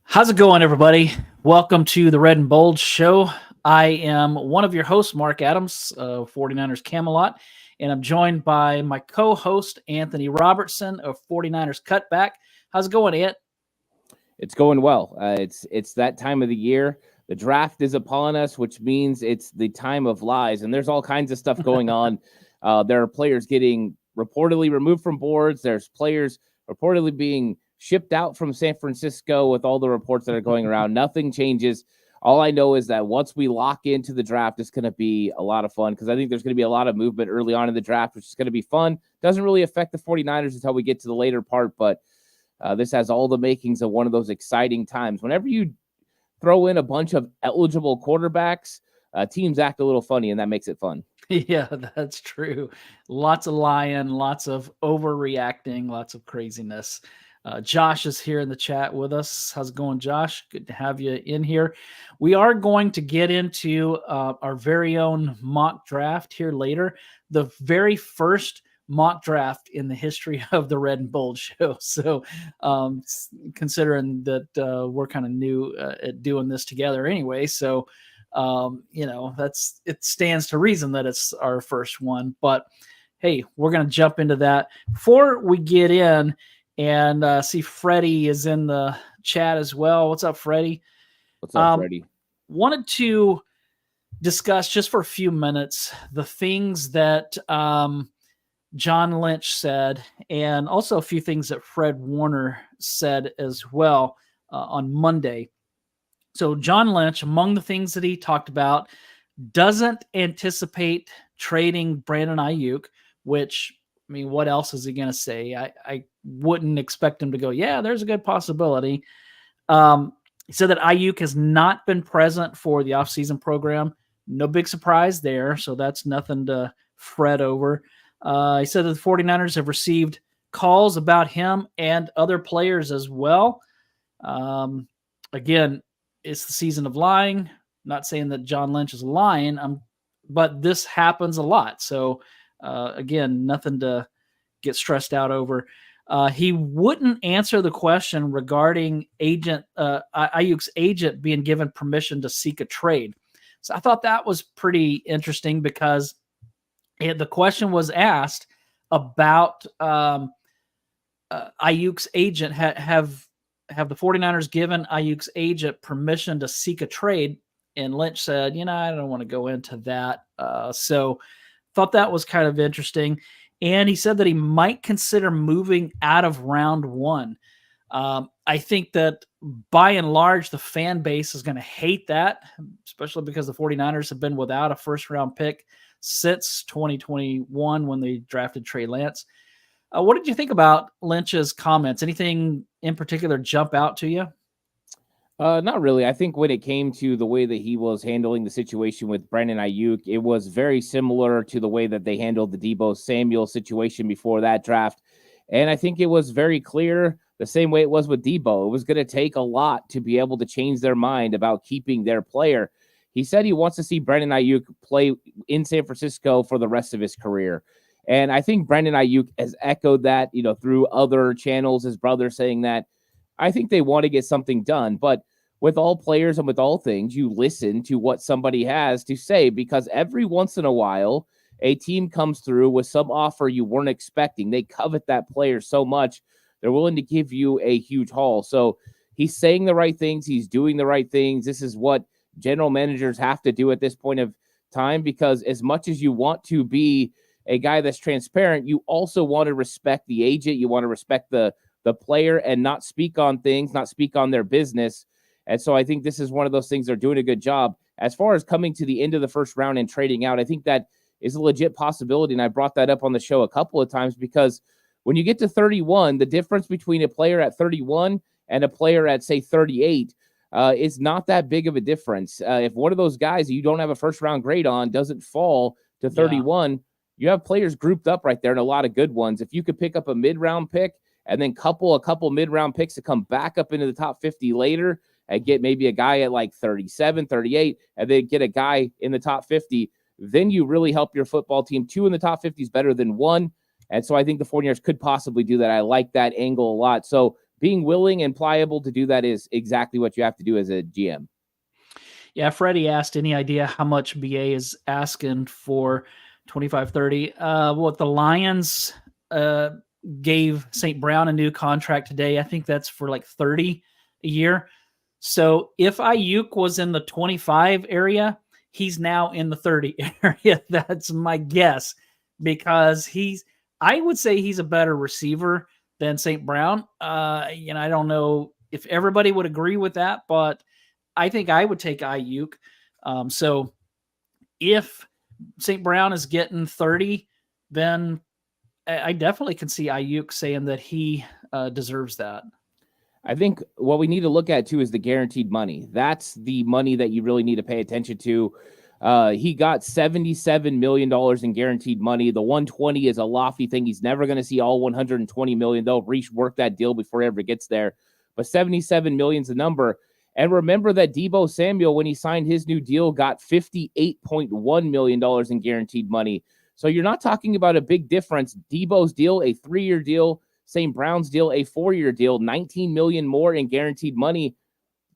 How's it going, everybody? Welcome to the Red and Bold Show. I am one of your hosts, Mark Adams of 49ers Camelot, and I'm joined by my co-host, Anthony Robertson of 49ers Cutback. How's it going, Ant? It's going well. It's that time of the year. The draft is upon us, which means it's the time of lies, and there's all kinds of stuff going on. There are players getting reportedly removed from boards. There's players reportedly being shipped out from San Francisco with all the reports that are going around. Nothing changes. All I know is that once we lock into the draft, it's going to be a lot of fun because I think there's going to be a lot of movement early on in the draft, which is going to be fun. Doesn't really affect the 49ers until we get to the later part, but this has all the makings of one of those exciting times. Whenever you throw in a bunch of eligible quarterbacks, teams act a little funny, and that makes it fun. Yeah, that's true. Lots of lying, lots of overreacting, lots of craziness. Josh is here in the chat with us. How's it going, Josh? Good to have you in here. We are going to get into our very own mock draft here later. The very first mock draft in the history of the Red and Bold Show. So considering that we're kind of new at doing this together anyway. So, it stands to reason that it's our first one. But hey, we're going to jump into that. Before we get in, and see, Freddie is in the chat as well. What's up, Freddie? What's up, Freddie? Wanted to discuss just for a few minutes the things that John Lynch said, and also a few things that Fred Warner said as well on Monday. So John Lynch, among the things that he talked about, doesn't anticipate trading Brandon Ayuk, which, I mean, what else is he going to say? I wouldn't expect him to go, yeah, there's a good possibility. He said that Ayuk has not been present for the offseason program. No big surprise there, so that's nothing to fret over. He said that the 49ers have received calls about him and other players as well. Again, it's the season of lying. Not saying that John Lynch is lying, but this happens a lot. So, again, nothing to get stressed out over. He wouldn't answer the question regarding Ayuk's agent being given permission to seek a trade. So I thought that was pretty interesting because the question was asked about Ayuk's agent. Have the 49ers given Ayuk's agent permission to seek a trade? And Lynch said, I don't want to go into that. So thought that was kind of interesting. And he said that he might consider moving out of round one. I think that by and large, the fan base is going to hate that, especially because the 49ers have been without a first-round pick since 2021 when they drafted Trey Lance. What did you think about Lynch's comments? Anything in particular jump out to you? Not really. I think when it came to the way that he was handling the situation with Brandon Ayuk, it was very similar to the way that they handled the Deebo Samuel situation before that draft. And I think it was very clear the same way it was with Deebo. It was going to take a lot to be able to change their mind about keeping their player. He said he wants to see Brandon Ayuk play in San Francisco for the rest of his career. And I think Brandon Ayuk has echoed that, through other channels, his brother saying that. I think they want to get something done, but with all players and with all things, you listen to what somebody has to say, because every once in a while, a team comes through with some offer you weren't expecting. They covet that player so much, they're willing to give you a huge haul. So he's saying the right things. He's doing the right things. This is what general managers have to do at this point of time, because as much as you want to be a guy that's transparent, you also want to respect the agent. You want to respect the player and not speak on things, not speak on their business. And so I think this is one of those things they're doing a good job. As far as coming to the end of the first round and trading out, I think that is a legit possibility. And I brought that up on the show a couple of times because when you get to 31, the difference between a player at 31 and a player at, say, 38 is not that big of a difference. If one of those guys you don't have a first round grade on doesn't fall to 31, you have players grouped up right there and a lot of good ones. If you could pick up a mid-round pick and then a couple mid-round picks to come back up into the top 50 later and get maybe a guy at like 37, 38, and then get a guy in the top 50, then you really help your football team. 2 in the top 50 is better than 1. And so I think the 49ers could possibly do that. I like that angle a lot. So being willing and pliable to do that is exactly what you have to do as a GM. Yeah, Freddie asked, any idea how much BA is asking for 25-30? What the Lions gave St. Brown a new contract today. I think that's for like 30 a year. So if Ayuk was in the 25 area, he's now in the 30 area. That's my guess, because I would say he's a better receiver than St. Brown. I don't know if everybody would agree with that, but I think I would take Ayuk. So if St. Brown is getting 30, then I definitely can see Ayuk saying that he deserves that. I think what we need to look at too is the guaranteed money. That's the money that you really need to pay attention to. He got $77 million in guaranteed money. The 120 is a lofty thing. He's never going to see all 120 million. They'll rework that deal before he ever gets there. But 77 million is the number. And remember that Deebo Samuel, when he signed his new deal, got $58.1 million in guaranteed money. So you're not talking about a big difference. Deebo's deal, a 3-year deal. St. Brown's deal, a 4-year deal, $19 million more in guaranteed money.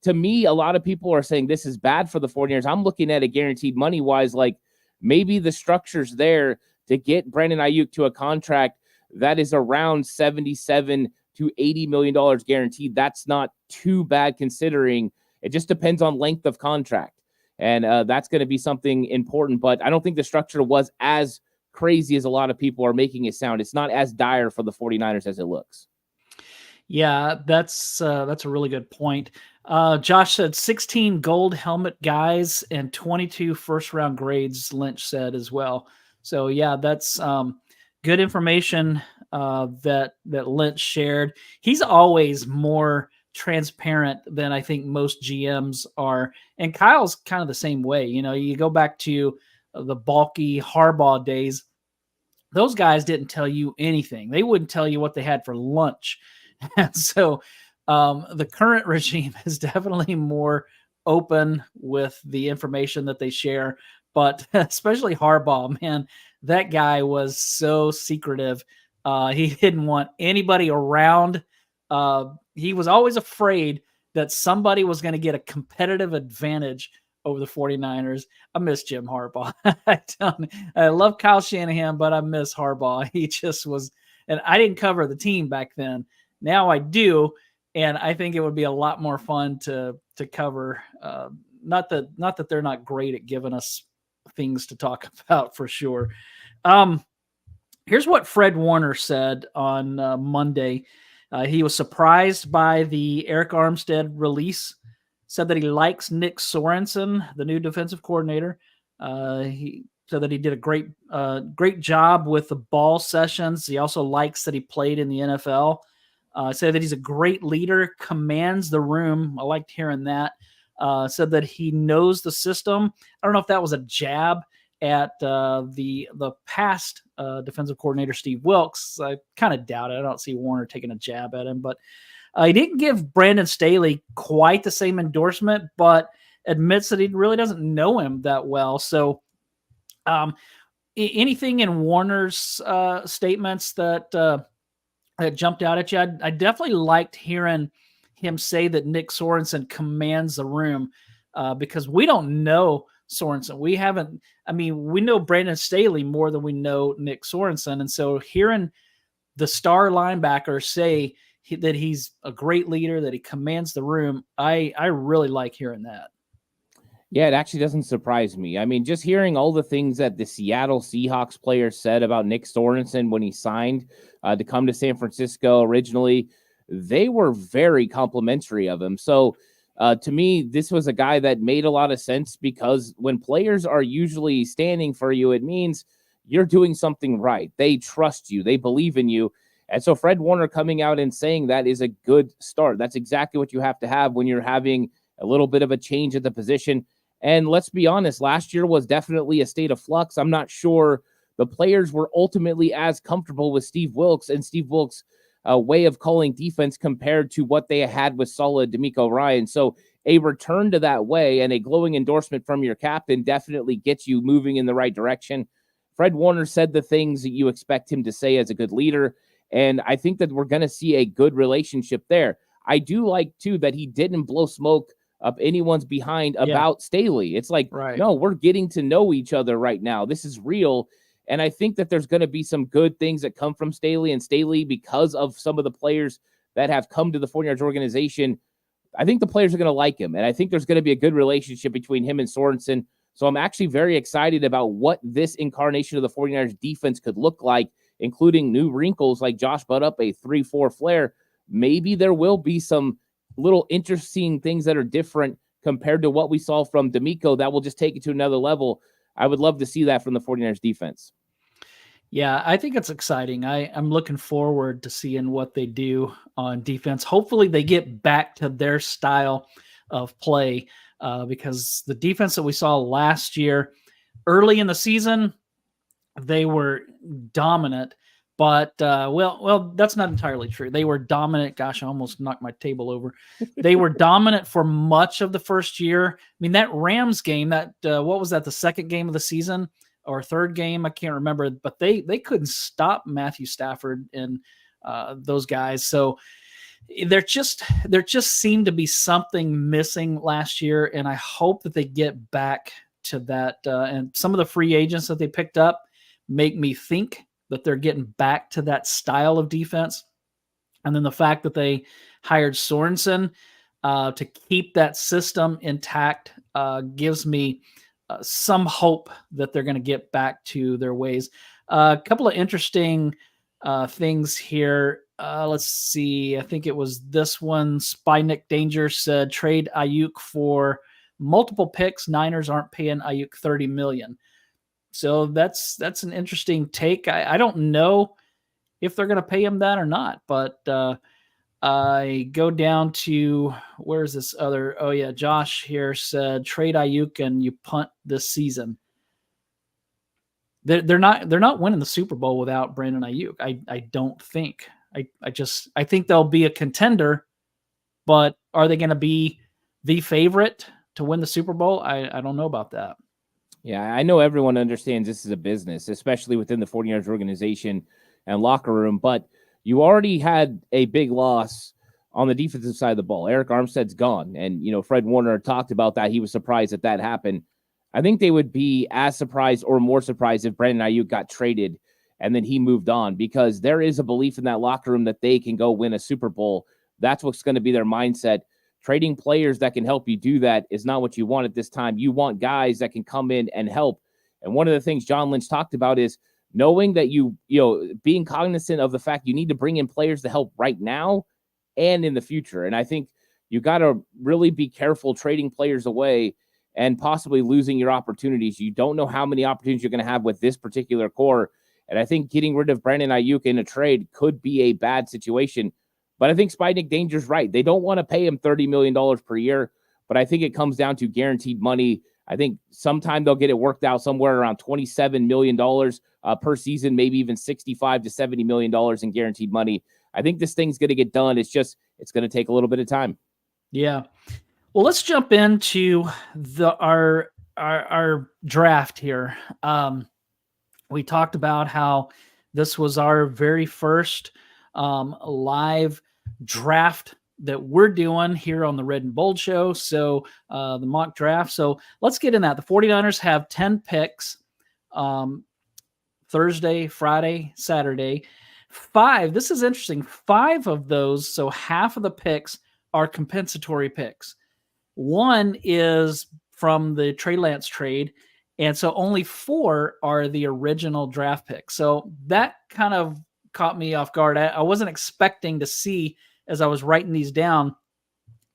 To me, a lot of people are saying this is bad for the 49ers. I'm looking at it guaranteed money-wise, like maybe the structure's there to get Brandon Ayuk to a contract that is around $77 to $80 million guaranteed. That's not too bad considering it just depends on length of contract. And that's going to be something important. But I don't think the structure was as crazy as a lot of people are making it sound. It's not as dire for the 49ers as it looks. Yeah, that's a really good point. Josh said 16 gold helmet guys and 22 first-round grades, Lynch said as well. So, yeah, that's good information that Lynch shared. He's always more transparent than I think most GMs are. And Kyle's kind of the same way. You go back to the bulky Harbaugh days. Those guys didn't tell you anything. They wouldn't tell you what they had for lunch. And so the current regime is definitely more open with the information that they share. But especially Harbaugh, man, that guy was so secretive. He didn't want anybody around. He was always afraid that somebody was going to get a competitive advantage over the 49ers. I miss Jim Harbaugh. I love Kyle Shanahan, but I miss Harbaugh. He just was, and I didn't cover the team back then. Now I do, and I think it would be a lot more fun to cover. Not that they're not great at giving us things to talk about, for sure. Here's what Fred Warner said on Monday. He was surprised by the Eric Armstead release. Said that he likes Nick Sorensen, the new defensive coordinator. He said that he did a great job with the ball sessions. He also likes that he played in the NFL. Said that he's a great leader, commands the room. I liked hearing that. Said that he knows the system. I don't know if that was a jab at the past defensive coordinator, Steve Wilks. I kind of doubt it. I don't see Warner taking a jab at him, but he didn't give Brandon Staley quite the same endorsement, but admits that he really doesn't know him that well. So anything in Warner's statements that jumped out at you? I definitely liked hearing him say that Nick Sorensen commands the room because we don't know Sorensen. We know Brandon Staley more than we know Nick Sorensen. And so hearing the star linebacker say that he's a great leader, that he commands the room, I really like hearing that. Yeah, it actually doesn't surprise me. I mean, just hearing all the things that the Seattle Seahawks players said about Nick Sorensen when he signed to come to San Francisco originally, they were very complimentary of him. So to me, this was a guy that made a lot of sense because when players are usually standing for you, it means you're doing something right. They trust you. They believe in you. And so Fred Warner coming out and saying that is a good start. That's exactly what you have to have when you're having a little bit of a change at the position. And let's be honest, last year was definitely a state of flux. I'm not sure the players were ultimately as comfortable with Steve Wilks and Steve Wilks' way of calling defense compared to what they had with solid DeMeco Ryan. So a return to that way and a glowing endorsement from your captain definitely gets you moving in the right direction. Fred Warner said the things that you expect him to say as a good leader. And I think that we're going to see a good relationship there. I do like, too, that he didn't blow smoke up anyone's behind about Staley. It's like, no, we're getting to know each other right now. This is real. And I think that there's going to be some good things that come from Staley. And Staley, because of some of the players that have come to the 49ers organization, I think the players are going to like him. And I think there's going to be a good relationship between him and Sorensen. So I'm actually very excited about what this incarnation of the 49ers defense could look like, including new wrinkles like Josh brought up, a 3-4 flare. Maybe there will be some little interesting things that are different compared to what we saw from D'Amico that will just take it to another level. I would love to see that from the 49ers defense. Yeah, I think it's exciting. I'm looking forward to seeing what they do on defense. Hopefully they get back to their style of play because the defense that we saw last year, early in the season, they were dominant. But, well, that's not entirely true. They were dominant. Gosh, I almost knocked my table over. They were dominant for much of the first year. I mean, that Rams game, what was that, the second game of the season or third game? I can't remember. But they couldn't stop Matthew Stafford and those guys. So there just seemed to be something missing last year, and I hope that they get back to that. And some of the free agents that they picked up make me think that they're getting back to that style of defense. And then the fact that they hired Sorensen to keep that system intact gives me some hope that they're going to get back to their ways. A couple of interesting things here. Let's see. I think it was this one. Spy Nick Danger said, trade Ayuk for multiple picks. Niners aren't paying Ayuk $30 million. So that's an interesting take. I don't know if they're going to pay him that or not, but I go down to, where's this other? Oh yeah, Josh here said trade Ayuk and you punt this season. They're not winning the Super Bowl without Brandon Ayuk. I don't think. I think they'll be a contender, but are they going to be the favorite to win the Super Bowl? I don't know about that. Yeah, I know everyone understands this is a business, especially within the 49ers organization and locker room, but you already had a big loss on the defensive side of the ball. Eric Armstead's gone, and, Fred Warner talked about that. He was surprised that happened. I think they would be as surprised or more surprised if Brandon Ayuk got traded and then he moved on, because there is a belief in that locker room that they can go win a Super Bowl. That's what's going to be their mindset. Trading players that can help you do that is not what you want at this time. You want guys that can come in and help. And one of the things John Lynch talked about is knowing that being cognizant of the fact you need to bring in players to help right now and in the future. And I think you got to really be careful trading players away and possibly losing your opportunities. You don't know how many opportunities you're going to have with this particular core. And I think getting rid of Brandon Ayuk in a trade could be a bad situation. But I think Spy Nick Danger's right. They don't want to pay him $30 million per year, but I think it comes down to guaranteed money. I think sometime they'll get it worked out somewhere around $27 million per season, maybe even $65 to $70 million in guaranteed money. I think this thing's going to get done. It's going to take a little bit of time. Yeah. Well, let's jump into our draft here. We talked about how this was our very first live draft that we're doing here on the Red and Bold Show. So the mock draft. So let's get in that. The 49ers have 10 picks Thursday, Friday, Saturday. 5. This is interesting. 5 of those, so half of the picks are compensatory picks. 1 is from the Trey Lance trade. And so only 4 are the original draft picks. So that kind of caught me off guard. I wasn't expecting to see, as I was writing these down,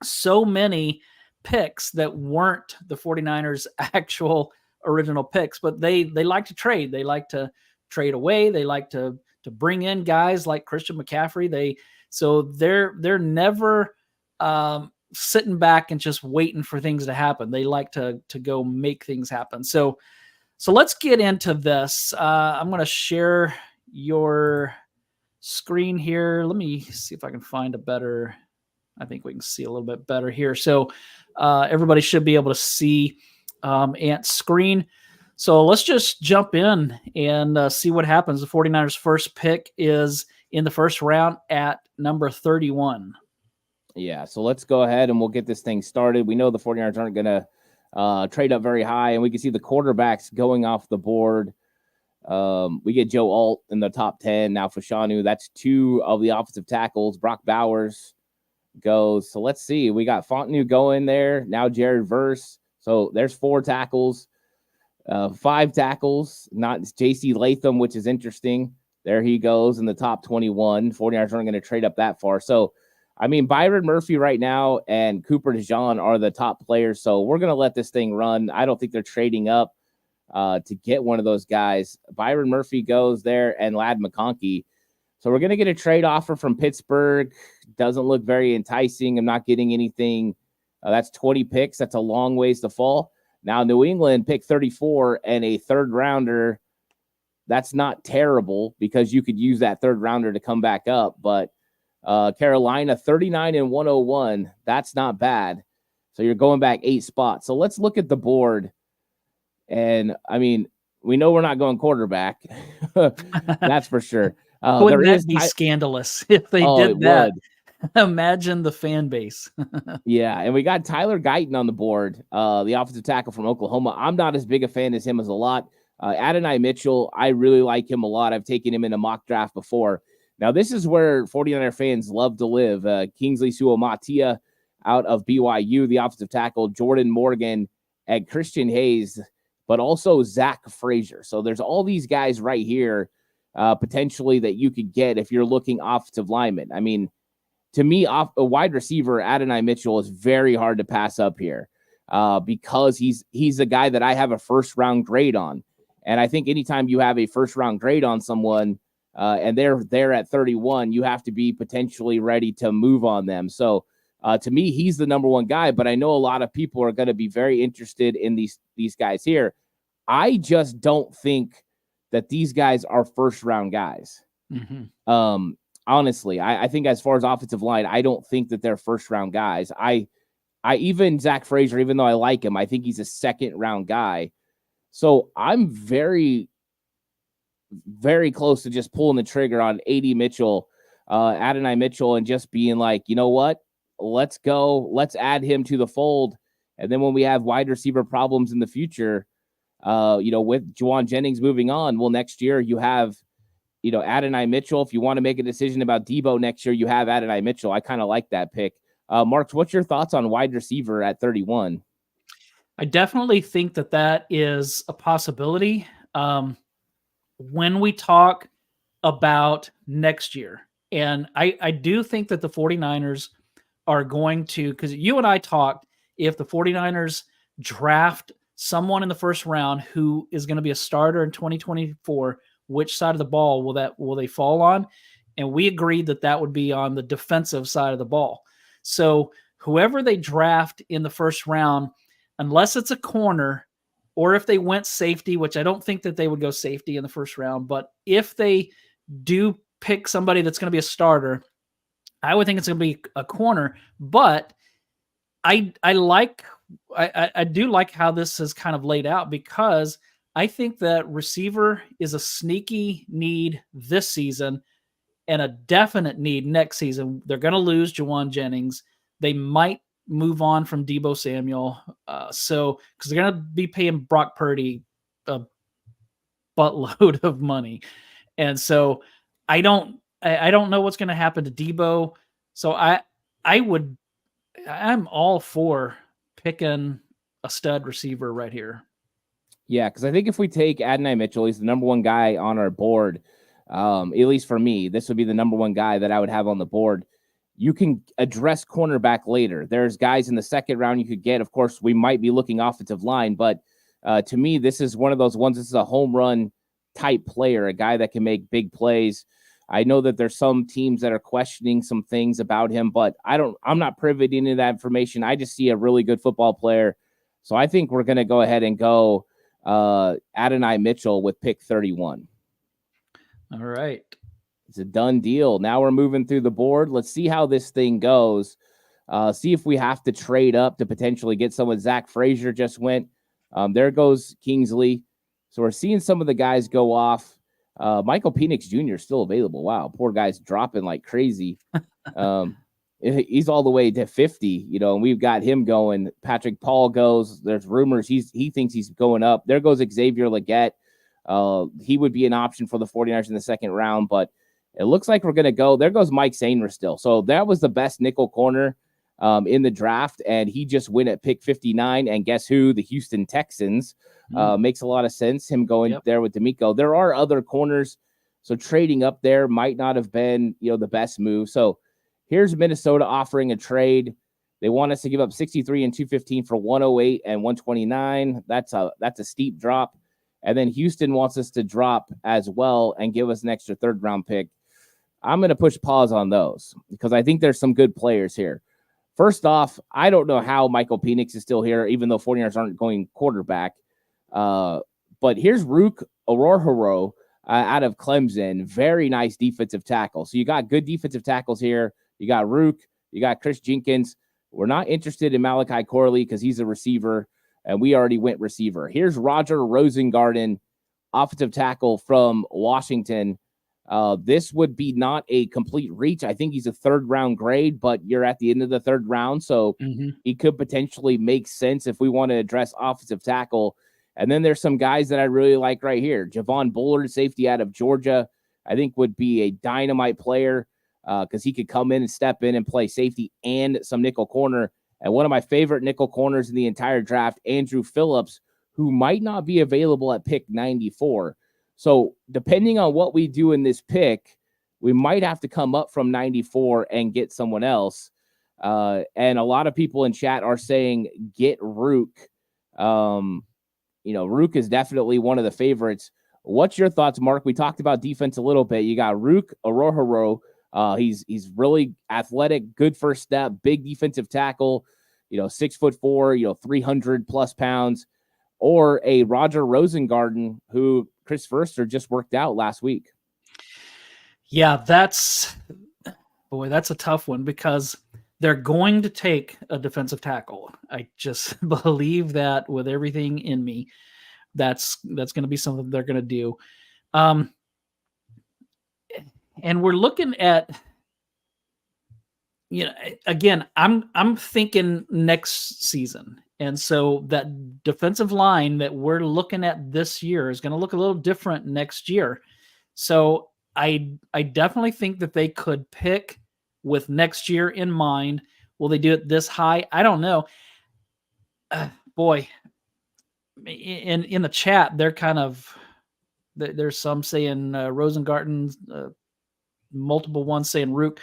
so many picks that weren't the 49ers' actual original picks, but they like to trade. They like to trade away. They like to bring in guys like Christian McCaffrey. They're never sitting back and just waiting for things to happen. They like to go make things happen. So let's get into this. I'm going to share your screen here. Let me see if I can find a better. I think we can see a little bit better here. So everybody should be able to see Ant's screen. So let's just jump in and see what happens. The 49ers' first pick is in the first round at number 31. Yeah, so let's go ahead and we'll get this thing started. We know the 49ers aren't going to trade up very high, and we can see the quarterbacks going off the board. We get Joe Alt in the top 10. Now Fashanu, that's 2 of the offensive tackles. Brock Bowers goes. So let's see. We got Fontenot going there. Now Jared Verse. So there's 4 tackles, 5 tackles, not J.C. Latham, which is interesting. There he goes in the top 21. 49ers aren't going to trade up that far. So, I mean, Byron Murphy right now and Cooper DeJean are the top players. So we're going to let this thing run. I don't think they're trading up to get one of those guys. Byron Murphy goes there and Ladd McConkey. So we're going to get a trade offer from Pittsburgh. Doesn't look very enticing. I'm not getting anything. That's 20 picks. That's a long ways to fall. Now, New England pick 34 and a third rounder. That's not terrible because you could use that third rounder to come back up. But Carolina, 39 and 101. That's not bad. So you're going back 8 spots. So let's look at the board. And, I mean, we know we're not going quarterback. That's for sure. Wouldn't that be scandalous if they did that? Imagine the fan base. Yeah, and we got Tyler Guyton on the board, the offensive tackle from Oklahoma. I'm not as big a fan as him as a lot. Adonai Mitchell, I really like him a lot. I've taken him in a mock draft before. Now, this is where 49er fans love to live. Kingsley Suamatia out of BYU, the offensive tackle, Jordan Morgan, and Christian Hayes, but also Zach Frazier. So there's all these guys right here potentially that you could get if you're looking offensive lineman. I mean, to me, a wide receiver, Adonai Mitchell, is very hard to pass up here because he's a guy that I have a first-round grade on. And I think anytime you have a first-round grade on someone and they're there at 31, you have to be potentially ready to move on them. So to me, he's the number one guy, but I know a lot of people are going to be very interested in these guys here. I just don't think that these guys are first-round guys. Mm-hmm. Honestly, I think as far as offensive line, I don't think that they're first-round guys. I even Zach Frazier, even though I like him, I think he's a second-round guy. So I'm very, very close to just pulling the trigger on Adonai Mitchell, and just being like, you know what? Let's go. Let's add him to the fold. And then when we have wide receiver problems in the future, with Juwan Jennings moving on, well, next year you have, Adonai Mitchell. If you want to make a decision about Debo next year, you have Adonai Mitchell. I kind of like that pick. Mark, what's your thoughts on wide receiver at 31? I definitely think that is a possibility when we talk about next year. And I do think that the 49ers are going to, because you and I talked, if the 49ers draft someone in the first round who is going to be a starter in 2024, which side of the ball will they fall on? And we agreed that would be on the defensive side of the ball. So whoever they draft in the first round, unless it's a corner, or if they went safety, which I don't think that they would go safety in the first round, but if they do pick somebody that's going to be a starter, I would think it's going to be a corner. But I do like how this is kind of laid out, because I think that receiver is a sneaky need this season and a definite need next season. They're going to lose Juwan Jennings. They might move on from Debo Samuel. Because they're going to be paying Brock Purdy a buttload of money. And so I don't know what's going to happen to Debo. So I'm all for picking a stud receiver right here. Yeah, because I think if we take Adonai Mitchell, he's the number one guy on our board. At least for me, this would be the number one guy that I would have on the board. You can address cornerback later. There's guys in the second round you could get. Of course, we might be looking offensive line, but to me, this is one of those ones. This is a home run type player, a guy that can make big plays. I know that there's some teams that are questioning some things about him, but I'm not privy to that information. I just see a really good football player. So I think we're going to go ahead and go Adonai Mitchell with pick 31. All right. It's a done deal. Now we're moving through the board. Let's see how this thing goes. See if we have to trade up to potentially get someone. Zach Frazier just went. There goes Kingsley. So we're seeing some of the guys go off. Michael Penix Jr. is still available. Wow, poor guy's dropping like crazy. He's all the way to 50, and we've got him going. Patrick Paul goes. There's rumors he thinks he's going up. There goes Xavier Legette. He would be an option for the 49ers in the second round, but it looks like we're going to go. There goes Mike Sainer still. So that was the best nickel corner in the draft, and he just went at pick 59. And guess who? The Houston Texans. Makes a lot of sense, him going there with D'Amico. There are other corners, so trading up there might not have been the best move. So here's Minnesota offering a trade. They want us to give up 63 and 215 for 108 and 129. That's a steep drop. And then Houston wants us to drop as well and give us an extra third round pick. I'm going to push pause on those because I think there's some good players here. First off, I don't know how Michael Penix is still here, even though 49ers aren't going quarterback. But here's Rook Orhoro out of Clemson. Very nice defensive tackle. So you got good defensive tackles here. You got Rook. You got Chris Jenkins. We're not interested in Malachi Corley because he's a receiver, and we already went receiver. Here's Roger Rosengarten, offensive tackle from Washington. This would be not a complete reach. I think he's a third-round grade, but you're at the end of the third round, so he could potentially make sense if we want to address offensive tackle. And then there's some guys that I really like right here. Javon Bullard, safety out of Georgia, I think would be a dynamite player because he could come in and step in and play safety and some nickel corner. And one of my favorite nickel corners in the entire draft, Andrew Phillips, who might not be available at pick 94. So depending on what we do in this pick, we might have to come up from 94 and get someone else. And a lot of people in chat are saying get Rook. Rook is definitely one of the favorites. What's your thoughts, Mark? We talked about defense a little bit. You got Rook Orhoro. He's really athletic, good first step, big defensive tackle, 6'4", 300 plus pounds, or a Roger Rosengarten who Chris Verster just worked out last week. Yeah, that's a tough one because they're going to take a defensive tackle. I just believe that with everything in me, that's going to be something they're going to do. And we're looking at, again, I'm thinking next season. And so that defensive line that we're looking at this year is going to look a little different next year. So I definitely think that they could pick with next year in mind. Will they do it this high? I don't know. Boy, in the chat, they're kind of, there's some saying Rosengarten, multiple ones saying Rook.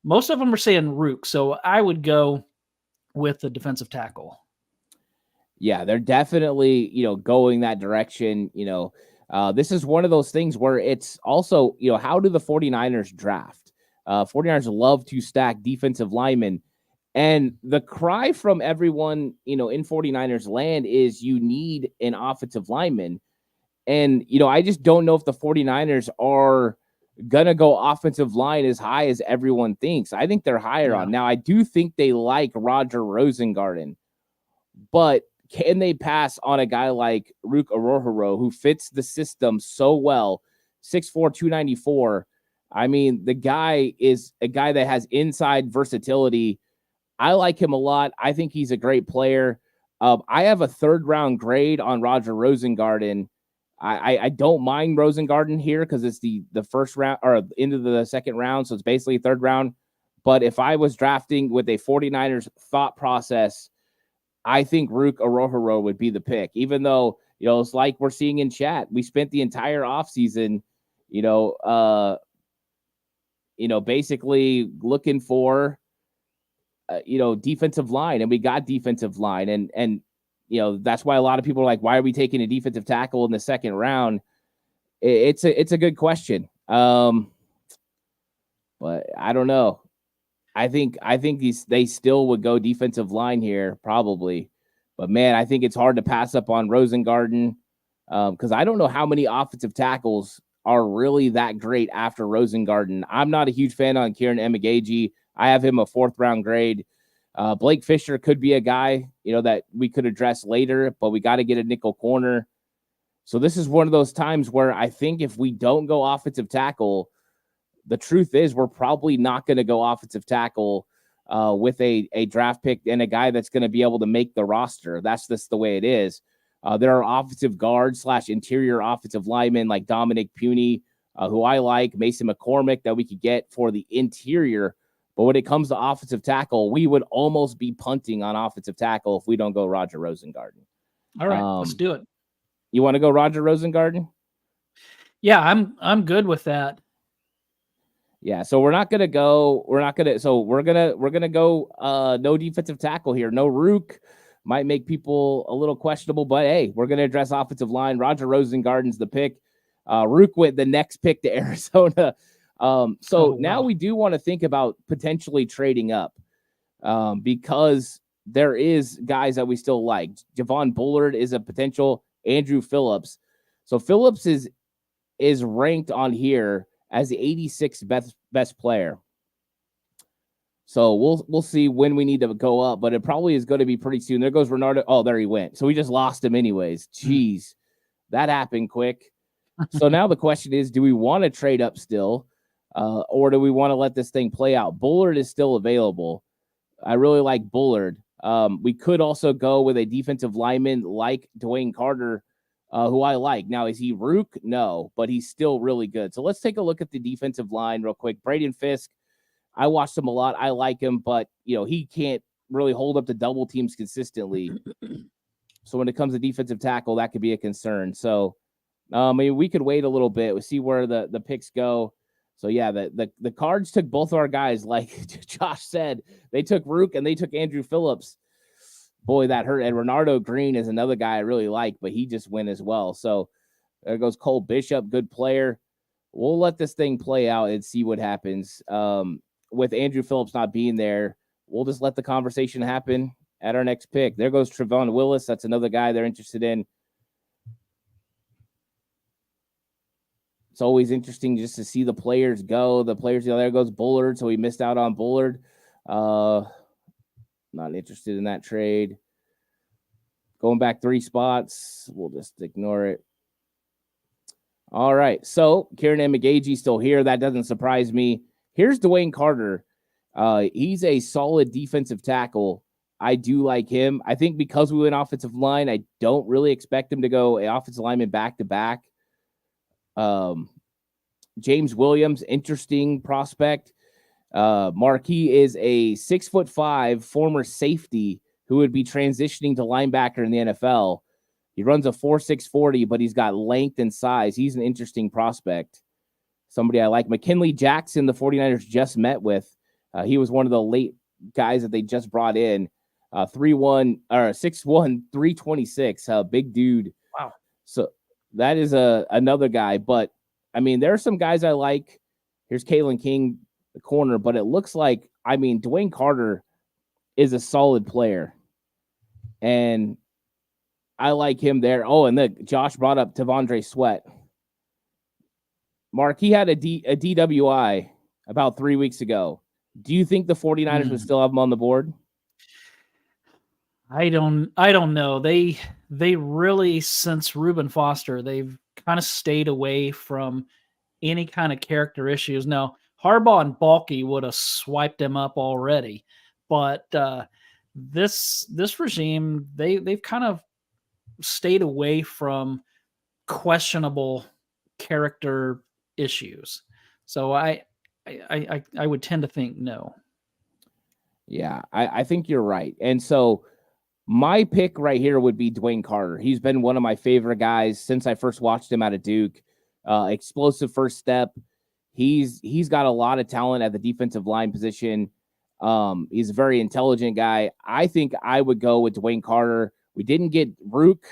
Most of them are saying Rook. So I would go with the defensive tackle. Yeah, they're definitely, going that direction. This is one of those things where it's also, how do the 49ers draft? 49ers love to stack defensive linemen. And the cry from everyone, in 49ers land is you need an offensive lineman. And, I just don't know if the 49ers are going to go offensive line as high as everyone thinks. I think they're higher on. Now, I do think they like Roger Rosengarten, but can they pass on a guy like Rook Orhoro who fits the system so well, 6'4", 294? I mean, the guy is a guy that has inside versatility. I like him a lot. I think he's a great player. I have a third-round grade on Roger Rosengarten. I don't mind Rosengarten here because it's the first round or into the second round, so it's basically third round. But if I was drafting with a 49ers thought process, I think Rook Orhoro would be the pick, even though, it's like we're seeing in chat. We spent the entire offseason, basically looking for, defensive line, and we got defensive line. And that's why a lot of people are like, why are we taking a defensive tackle in the second round? It's a good question. But I don't know. I think they still would go defensive line here, probably. But, man, I think it's hard to pass up on Rosengarten because I don't know how many offensive tackles are really that great after Rosengarten. I'm not a huge fan on Kieran Emigagi. I have him a fourth-round grade. Blake Fisher could be a guy, that we could address later, but we got to get a nickel corner. So this is one of those times where I think if we don't go offensive tackle, the truth is we're probably not going to go offensive tackle with a draft pick and a guy that's going to be able to make the roster. That's just the way it is. There are offensive guards / interior offensive linemen like Dominic Puny, who I like, Mason McCormick, that we could get for the interior. But when it comes to offensive tackle, we would almost be punting on offensive tackle if we don't go Roger Rosengarten. All right, let's do it. You want to go Roger Rosengarten? Yeah, I'm good with that. Yeah, so we're gonna go no defensive tackle here. No Rook. Might make people a little questionable, but hey, we're gonna address offensive line. Roger Rosengarten's the pick. Rook went the next pick to Arizona. Now we do want to think about potentially trading up because there is guys that we still like. Javon Bullard is a potential. Andrew Phillips. So Phillips is ranked on here as the 86th best player. So we'll see when we need to go up, but it probably is going to be pretty soon. There goes Renardo. Oh, there he went. So we just lost him anyways. Jeez, that happened quick. So now the question is, do we want to trade up still, or do we want to let this thing play out? Bullard is still available. I really like Bullard. We could also go with a defensive lineman like Dwayne Carter, who I like. Now, is he Rook? No, but he's still really good. So let's take a look at the defensive line real quick. Braden Fisk, I watched him a lot. I like him, but, he can't really hold up to double teams consistently. So when it comes to defensive tackle, that could be a concern. So, we could wait a little bit. We'll see where the picks go. So, yeah, the Cards took both our guys, like Josh said. They took Rook and they took Andrew Phillips. Boy, that hurt. And Renardo Green is another guy I really like, but he just went as well. So there goes Cole Bishop, good player. We'll let this thing play out and see what happens. With Andrew Phillips not being there, we'll just let the conversation happen at our next pick. There goes Trevon Willis. That's another guy they're interested in. It's always interesting just to see the players go. There goes Bullard. So we missed out on Bullard. Not interested in that trade. Going back 3 spots. We'll just ignore it. All right. So Kieran Emigagi still here. That doesn't surprise me. Here's Dwayne Carter. He's a solid defensive tackle. I do like him. I think because we went offensive line, I don't really expect him to go offensive lineman back to back. James Williams, interesting prospect. Marquis is a 6'5" former safety who would be transitioning to linebacker in the NFL. He runs a 4.6 40, but he's got length and size. He's an interesting prospect. Somebody I like. McKinley Jackson, the 49ers just met with. He was one of the late guys that they just brought in. 6'1", 326. Big dude. Wow. So that is another guy. But, there are some guys I like. Here's Kalen King, the corner. But it looks like, Dwayne Carter is a solid player. And I like him there. Oh, and Josh brought up Tavondre Sweat. Mark, he had a DWI about 3 weeks ago. Do you think the 49ers would still have him on the board? I don't know. They really, since Reuben Foster, they've kind of stayed away from any kind of character issues. Now, Harbaugh and Balky would have swiped him up already, but this regime, they've kind of stayed away from questionable character issues. So I would tend to think no. Yeah, I think you're right. And so my pick right here would be Dwayne Carter. He's been one of my favorite guys since I first watched him out of Duke. Explosive first step. He's got a lot of talent at the defensive line position. He's a very intelligent guy. I think I would go with Dwayne Carter. We didn't get Rook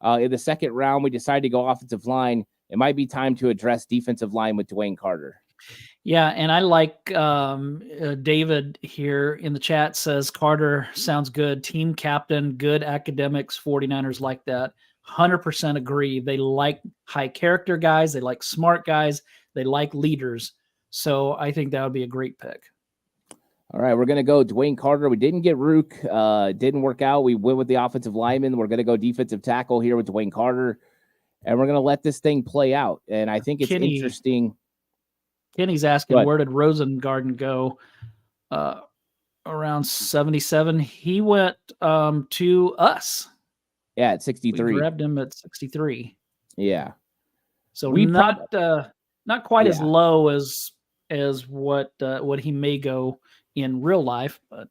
in the second round. We decided to go offensive line. It might be time to address defensive line with Dwayne Carter. Yeah, and I like David here in the chat says Carter sounds good. Team captain, good academics, 49ers like that. 100% agree. They like high character guys. They like smart guys. They like leaders. So I think that would be a great pick. All right, we're going to go Dwayne Carter. We didn't get Rook. Didn't work out. We went with the offensive lineman. We're going to go defensive tackle here with Dwayne Carter. and we're going to let this thing play out. And I think it's interesting. Kenny's asking, where did Rosengarten go? Around 77. He went to us. Yeah, at 63. We grabbed him at 63. Yeah. So we not quite as low as what he may go in real life, but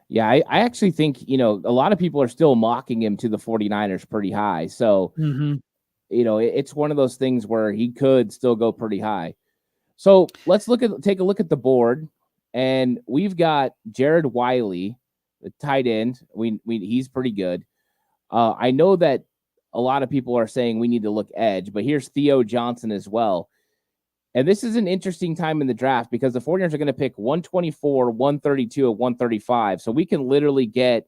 yeah, I actually think, a lot of people are still mocking him to the 49ers pretty high. So, it's one of those things where he could still go pretty high. So let's take a look at the board, and we've got Jared Wiley, the tight end. He's pretty good. I know that a lot of people are saying we need to look edge, but here's Theo Johnson as well. And this is an interesting time in the draft because the 49ers are going to pick 124, 132, and 135. So we can literally get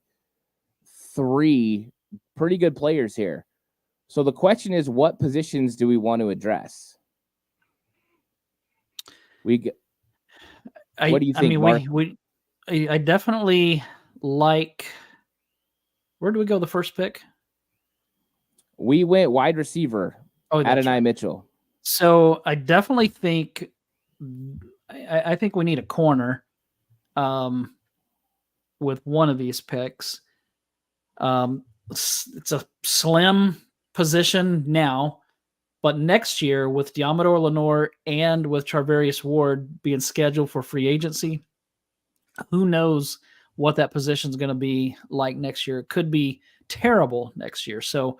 3 pretty good players here. So the question is, what positions do we want to address? What do you think, Mark? I definitely like. Where do we go the first pick? We went wide receiver. Adonai Mitchell. So I definitely think I think we need a corner with one of these picks. It's a slim position now, but next year with Diamador Lenore and with Charvarius Ward being scheduled for free agency, who knows what that position is going to be like next year. It could be terrible next year. So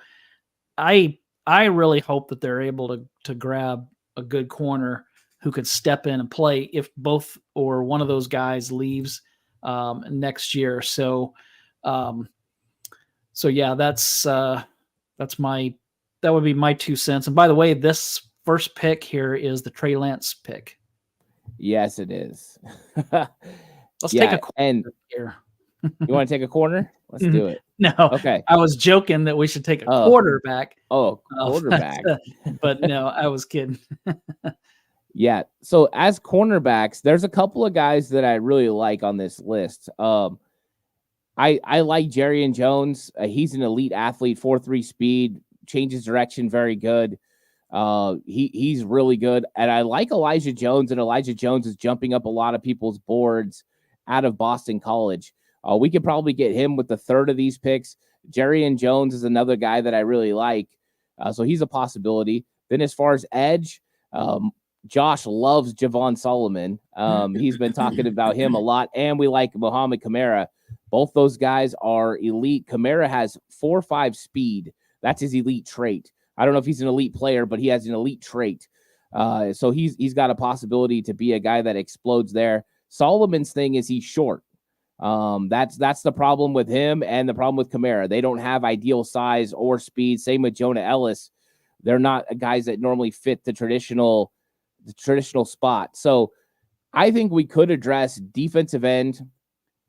I really hope that they're able to grab a good corner who could step in and play if both or one of those guys leaves next year. So yeah, that would be my 2 cents. And by the way, this first pick here is the Trey Lance pick. Yes, it is. Let's take a corner here. You want to take a corner? Let's do it. No. Okay. I was joking that we should take a quarterback. Oh, quarterback. But no, I was kidding. Yeah. So as cornerbacks, there's a couple of guys that I really like on this list. I like Jerry Jones. He's an elite athlete, 4.3 speed, changes direction, very good. He's really good. And I like Elijah Jones, and Elijah Jones is jumping up a lot of people's boards out of Boston College. We could probably get him with the third of these picks. Jerry Jones is another guy that I really like. So he's a possibility. Then as far as edge, Josh loves Javon Solomon. He's been talking about him a lot, and we like Mohamed Kamara. Both those guys are elite. Kamara has 4.5 speed. That's his elite trait. I don't know if he's an elite player, but he has an elite trait. So he's got a possibility to be a guy that explodes there. Solomon's thing is he's short. That's the problem with him and the problem with Kamara. They don't have ideal size or speed. Same with Jonah Ellis. They're not guys that normally fit the traditional spot. So I think we could address defensive end.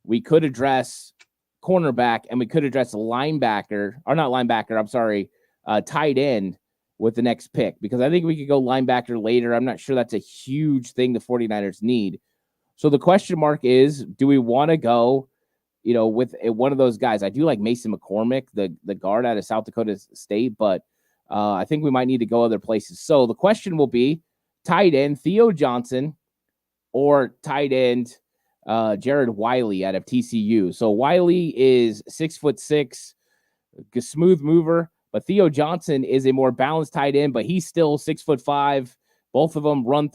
We could address cornerback, and we could address tight end with the next pick, because I think we could go linebacker later. I'm not sure that's a huge thing the 49ers need. So the question mark is, do we want to go, with one of those guys? I do like Mason McCormick, the guard out of South Dakota State, but I think we might need to go other places. So the question will be tight end Theo Johnson or tight end Jared Wiley out of TCU. So Wiley is 6'6", a smooth mover, but Theo Johnson is a more balanced tight end, but he's still 6'5". Both of them run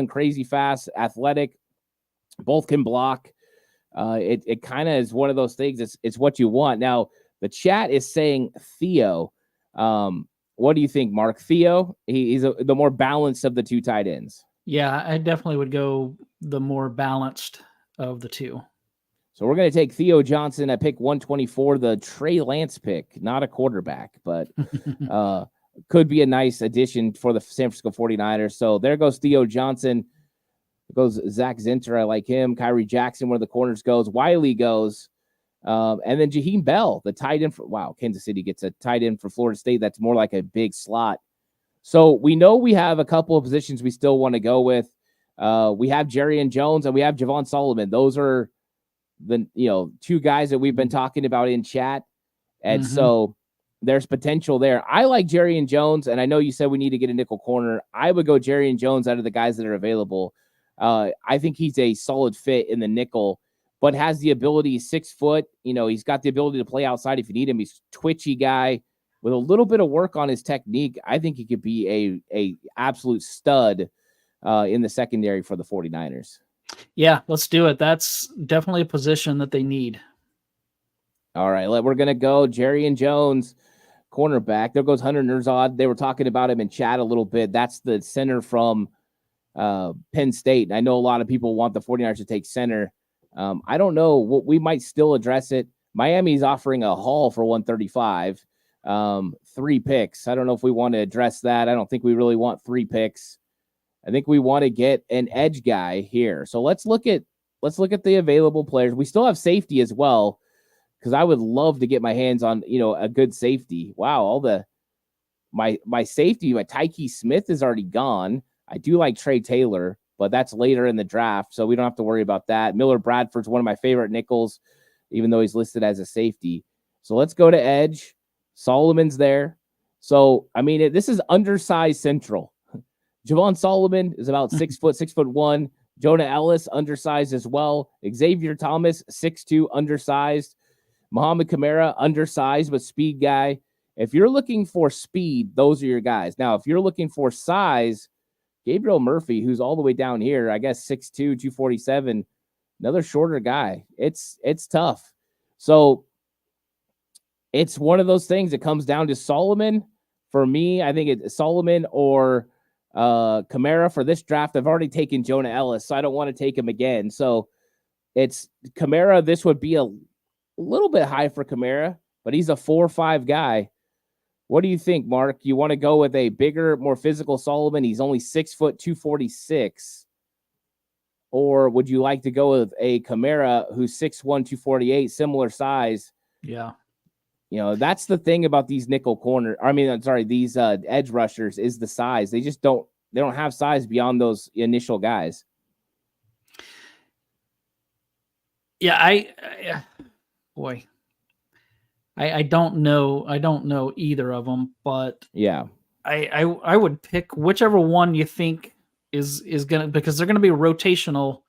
crazy fast, athletic. Both can block. It kind of is one of those things. It's what you want. Now, the chat is saying Theo. What do you think, Mark? Theo, he's the more balanced of the two tight ends. Yeah, I definitely would go the more balanced of the two. So we're going to take Theo Johnson at pick 124, the Trey Lance pick, not a quarterback, but could be a nice addition for the San Francisco 49ers. So there goes Theo Johnson. There goes Zach Zinter. I like him. Kyrie Jackson, one of the corners, goes. Wiley goes. And then Jaheim Bell, the tight end Kansas City gets a tight end for Florida State. That's more like a big slot. So we know we have a couple of positions we still want to go with. We have Jerry Jones and we have Javon Solomon. Those are the two guys that we've been talking about in chat. And so there's potential there. I like Jerry and Jones, and I know you said we need to get a nickel corner. I would go Jerry and Jones out of the guys that are available. I think he's a solid fit in the nickel, but has the ability, 6 foot. He's got the ability to play outside if you need him. He's a twitchy guy with a little bit of work on his technique. I think he could be a absolute stud in the secondary for the 49ers. Yeah, let's do it. That's definitely a position that they need. All right, we're going to go Jerry and Jones, cornerback. There goes Hunter Nerzod. They were talking about him in chat a little bit. That's the center from Penn State. I know a lot of people want the 49ers to take center. I don't know. We might still address it. Miami's offering a haul for 135, 3 picks. I don't know if we want to address that. I don't think we really want 3 picks. I think we want to get an edge guy here. So let's look at the available players. We still have safety as well, because I would love to get my hands on a good safety. Wow, my safety, my Tyke Smith is already gone. I do like Trey Taylor, but that's later in the draft, so we don't have to worry about that. Miller Bradford's one of my favorite nickels, even though he's listed as a safety. So let's go to edge. Solomon's there. So, this is undersized central. Javon Solomon is about 6 foot, 6'1". Jonah Ellis, undersized as well. Xavier Thomas, 6'2", undersized. Muhammad Kamara, undersized, but speed guy. If you're looking for speed, those are your guys. Now, if you're looking for size, Gabriel Murphy, who's all the way down here, I guess 6'2", 247, another shorter guy. It's tough. So it's one of those things that comes down to Solomon. For me, I think it's Solomon or Kamara for this draft. I've already taken Jonah Ellis, so I don't want to take him again. So it's Kamara. This would be a little bit high for Kamara, but he's a 4-5 guy. What do you think, Mark? You want to go with a bigger, more physical Solomon? He's only 6 foot, 246. Or would you like to go with a Kamara who's 6'1", 248, similar size? Yeah. That's the thing about these these edge rushers is the size. They just don't have size beyond those initial guys. Yeah, I don't know. I don't know either of them, but yeah, I would pick whichever one you think is gonna, because they're gonna be a rotational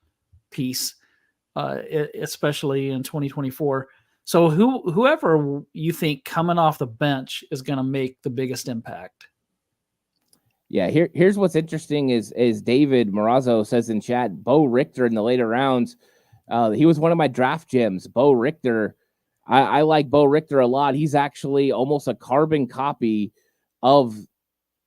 piece, especially in 2024. So whoever you think coming off the bench is gonna make the biggest impact. Yeah, here's what's interesting is David Morazzo says in chat, Bo Richter in the later rounds. He was one of my draft gems. Bo Richter. I like Bo Richter a lot. He's actually almost a carbon copy of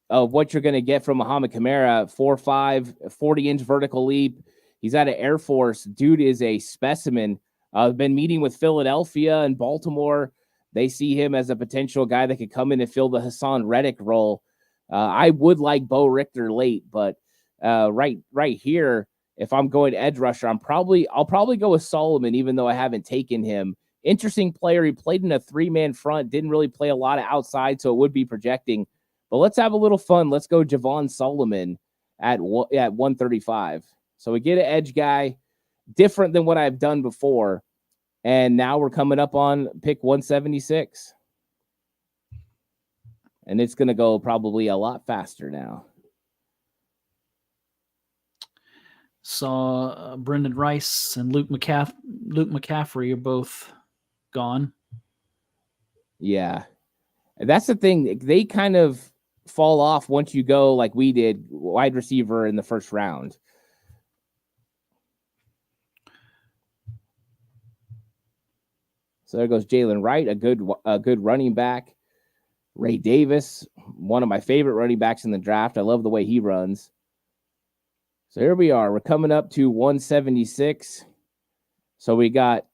what you're going to get from Muhammad Kamara. 4'5", 40-inch vertical leap. He's out of Air Force. Dude is a specimen. I've been meeting with Philadelphia and Baltimore. They see him as a potential guy that could come in and fill the Hassan Reddick role. I would like Bo Richter late, but right here, if I'm going edge rusher, I'll probably go with Solomon, even though I haven't taken him. Interesting player. He played in a 3-man front, didn't really play a lot of outside, so it would be projecting. But let's have a little fun. Let's go Javon Solomon at 135. So we get an edge guy, different than what I've done before. And now we're coming up on pick 176. And it's going to go probably a lot faster now. So Brendan Rice and Luke McCaffrey are both gone. Yeah. That's the thing. They kind of fall off once you go like we did, wide receiver in the first round. So there goes Jalen Wright, a good running back. Ray Davis, one of my favorite running backs in the draft. I love the way he runs. So here we are. We're coming up to 176. So we got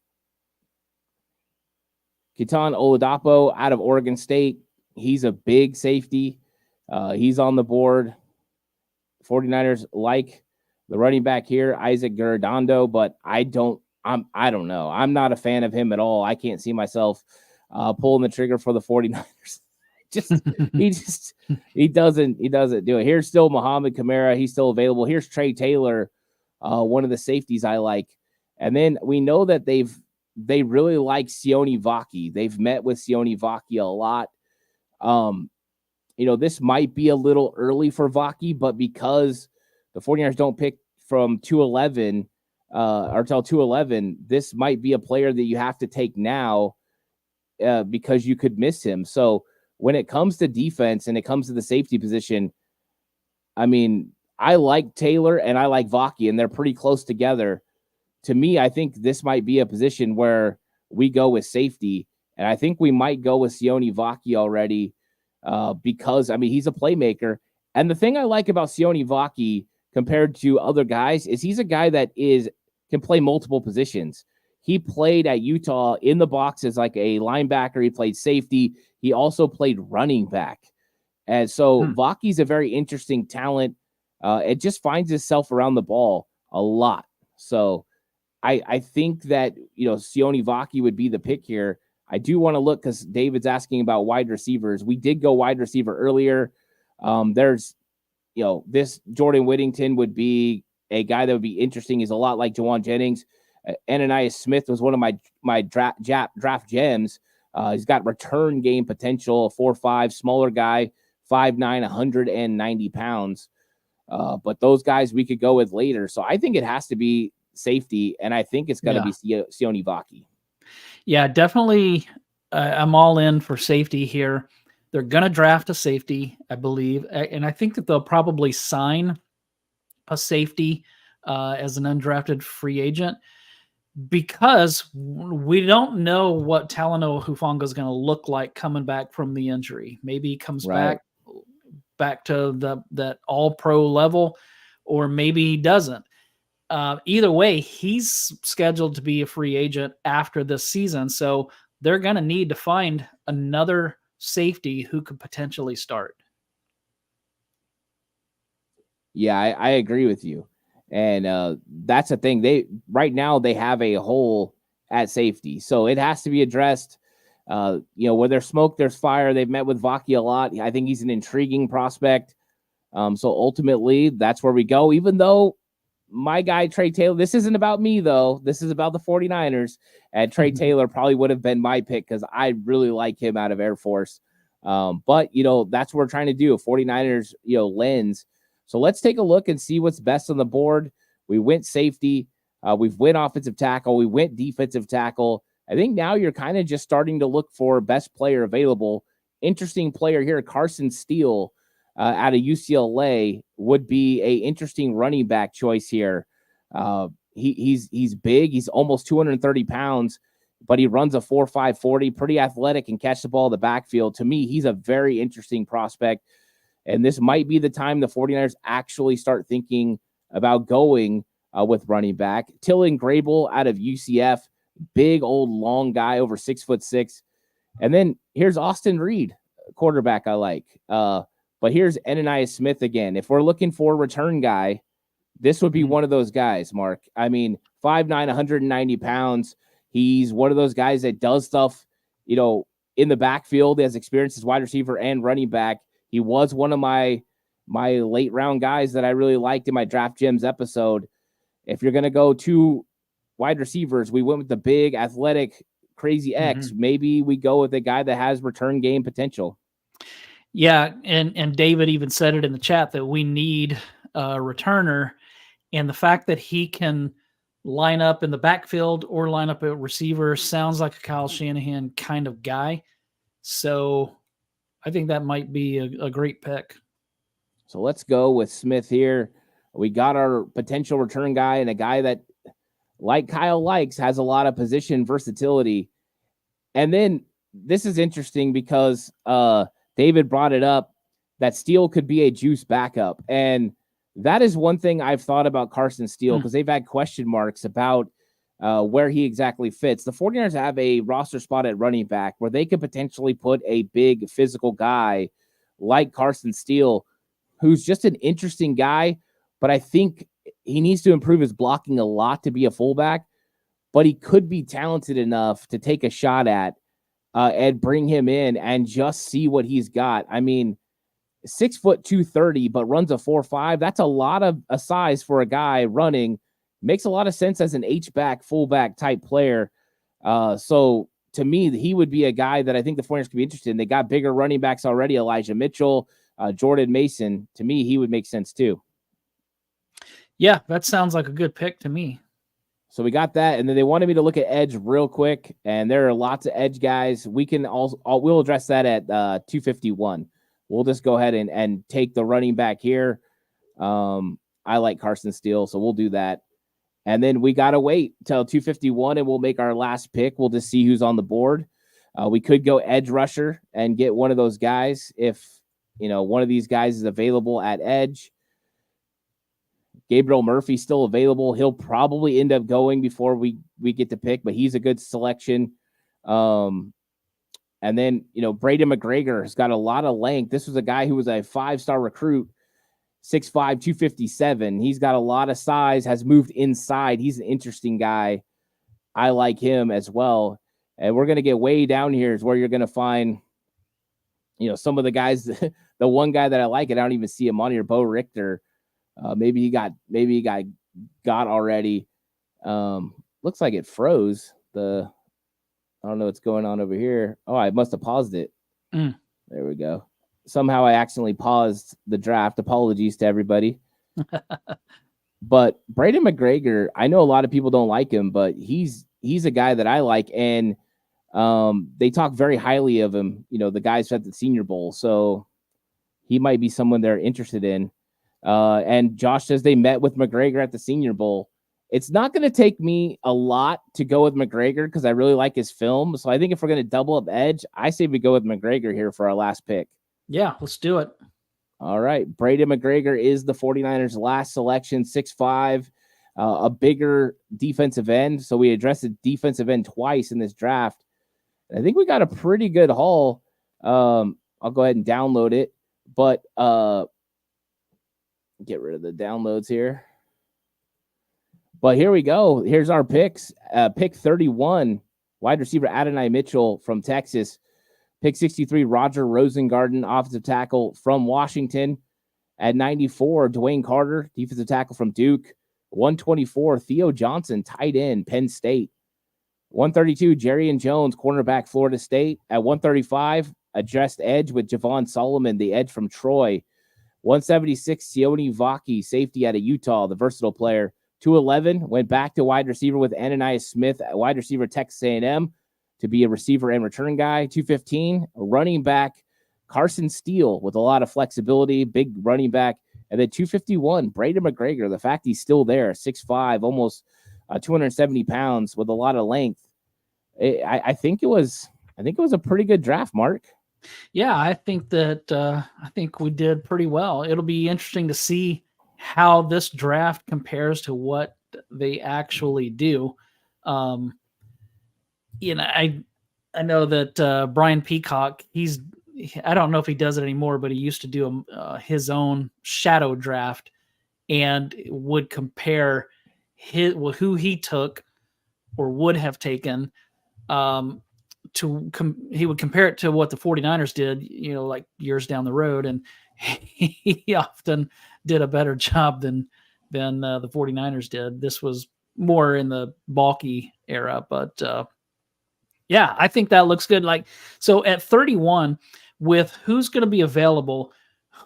Keaton Oladapo out of Oregon State. He's a big safety. He's on the board. 49ers like the running back here, Isaac Guerrero, but I don't know. I'm not a fan of him at all. I can't see myself pulling the trigger for the 49ers. He doesn't do it. Here's still Muhammad Kamara. He's still available. Here's Trey Taylor, one of the safeties I like. And then we know that they really like Sione Vaki. They've met with Sione Vaki a lot. This might be a little early for Vaki, but because the 49ers don't pick from 211 or till 211, this might be a player that you have to take now because you could miss him. So when it comes to defense and it comes to the safety position, I mean, I like Taylor and I like Vaki, and they're pretty close together. To me, I think this might be a position where we go with safety, and I think we might go with Sione Vaki already because, I mean, he's a playmaker. And the thing I like about Sione Vaki compared to other guys is he's a guy that can play multiple positions. He played at Utah in the box as like a linebacker. He played safety. He also played running back. And so Vaki's a very interesting talent. It just finds itself around the ball a lot. So I think that, Sione Vaki would be the pick here. I do want to look because David's asking about wide receivers. We did go wide receiver earlier. There's, this Jordan Whittington would be a guy that would be interesting. He's a lot like Jawan Jennings. Ananias Smith was one of my draft gems. He's got return game potential, 4'5", smaller guy, 5'9", 190 pounds. But those guys we could go with later. So I think it has to be safety, and I think it's going to be Sione Vaki. Yeah, definitely. I'm all in for safety here. They're going to draft a safety, I believe, and I think that they'll probably sign a safety as an undrafted free agent because we don't know what Talanoa Hufanga is going to look like coming back from the injury. Maybe he comes back to that all-pro level, or maybe he doesn't. Either way, he's scheduled to be a free agent after this season, so they're going to need to find another safety who could potentially start. Yeah, I agree with you. And that's the thing. Right now they have a hole at safety, so it has to be addressed. Where there's smoke, there's fire. They've met with Vaki a lot. I think he's an intriguing prospect. So ultimately, that's where we go. Even though my guy, Trey Taylor, this isn't about me, though. This is about the 49ers. And Trey Taylor probably would have been my pick because I really like him out of Air Force. But, that's what we're trying to do, a 49ers, lens. So let's take a look and see what's best on the board. We went safety. We've went offensive tackle. We went defensive tackle. I think now you're kind of just starting to look for best player available. Interesting player here, Carson Steele out of UCLA would be a interesting running back choice here. He's big. He's almost 230 pounds, but he runs a 4.5 40, pretty athletic and catch the ball in the backfield. To me, he's a very interesting prospect. And this might be the time the 49ers actually start thinking about going with running back. Tillen Grable out of UCF, big old long guy, over 6'6". And then here's Austin Reed, quarterback I like. But here's Ananias Smith again. If we're looking for a return guy, this would be one of those guys, Mark. I mean, 5'9", 190 pounds. He's one of those guys that does stuff, in the backfield. He has experience as wide receiver and running back. He was one of my late round guys that I really liked in my Draft Gems episode. If you're going to go two wide receivers, we went with the big, athletic, crazy X. Maybe we go with a guy that has return game potential. Yeah, and David even said it in the chat that we need a returner, and the fact that he can line up in the backfield or line up a receiver sounds like a Kyle Shanahan kind of guy. So I think that might be a great pick. So let's go with Smith here. We got our potential return guy and a guy that, like Kyle likes, has a lot of position versatility. And then this is interesting because David brought it up that Steele could be a juice backup. And that is one thing I've thought about Carson Steele because they've had question marks about where he exactly fits. The 49ers have a roster spot at running back where they could potentially put a big physical guy like Carson Steele, who's just an interesting guy, but I think he needs to improve his blocking a lot to be a fullback, but he could be talented enough to take a shot at and bring him in and just see what he's got. I mean, 6 foot 230, but runs a 4.5. That's a lot of a size for a guy running. Makes a lot of sense as an H-back, fullback type player. So to me, he would be a guy that I think the 49ers could be interested in. They got bigger running backs already, Elijah Mitchell, Jordan Mason. To me, he would make sense too. Yeah, that sounds like a good pick to me. So we got that, and then they wanted me to look at edge real quick, and there are lots of edge guys. We can we'll address that at 251. We'll just go ahead and take the running back here. I like Carson Steele, so we'll do that. And then we got to wait till 251, and we'll make our last pick. We'll just see who's on the board. We could go edge rusher and get one of those guys if, one of these guys is available at edge. Gabriel Murphy's still available. He'll probably end up going before we get to pick, but he's a good selection. And then, Braden McGregor has got a lot of length. This was a guy who was a 5-star recruit, 6'5", 257. He's got a lot of size, has moved inside. He's an interesting guy. I like him as well. And we're going to get way down here is where you're going to find, some of the guys. The one guy that I like, and I don't even see him on here, Bo Richter. Maybe he got already. Looks like it froze. I don't know what's going on over here. Oh, I must have paused it. There we go. Somehow I accidentally paused the draft. Apologies to everybody. But Braden McGregor, I know a lot of people don't like him, but he's a guy that I like, and they talk very highly of him. The guys at the Senior Bowl, so he might be someone they're interested in. And Josh says they met with McGregor at the Senior Bowl. It's not going to take me a lot to go with McGregor because I really like his film. So I think if we're going to double up edge, I say we go with McGregor here for our last pick. Yeah, let's do it. All right. Braden McGregor is the 49ers' last selection, 6'5", a bigger defensive end. So we addressed the defensive end twice in this draft. I think we got a pretty good haul. I'll go ahead and download it, but get rid of the downloads here. But here we go. Here's our picks. Pick 31, wide receiver Adonai Mitchell from Texas. Pick 63, Roger Rosengarten, offensive tackle from Washington. At 94, Dwayne Carter, defensive tackle from Duke. 124, Theo Johnson, tight end, Penn State. 132, Jerrion Jones, cornerback, Florida State. At 135, addressed edge with Javon Solomon, the edge from Troy. 176, Sione Vaki, safety out of Utah, the versatile player. 211, went back to wide receiver with Ananias Smith, at wide receiver Texas A&M, to be a receiver and return guy. 215, a running back, Carson Steele, with a lot of flexibility, big running back. And then 251, Braden McGregor, the fact he's still there, 6'5", almost 270 pounds with a lot of length. I think it was a pretty good draft, Mark. Yeah, I think we did pretty well. It'll be interesting to see how this draft compares to what they actually do. I know that Brian Peacock, I don't know if he does it anymore, but he used to do his own shadow draft and would compare who he took or would have taken. He would compare it to what the 49ers did, like years down the road. And he often did a better job than the 49ers did. This was more in the bulky era, but yeah, I think that looks good. So at 31, with who's going to be available,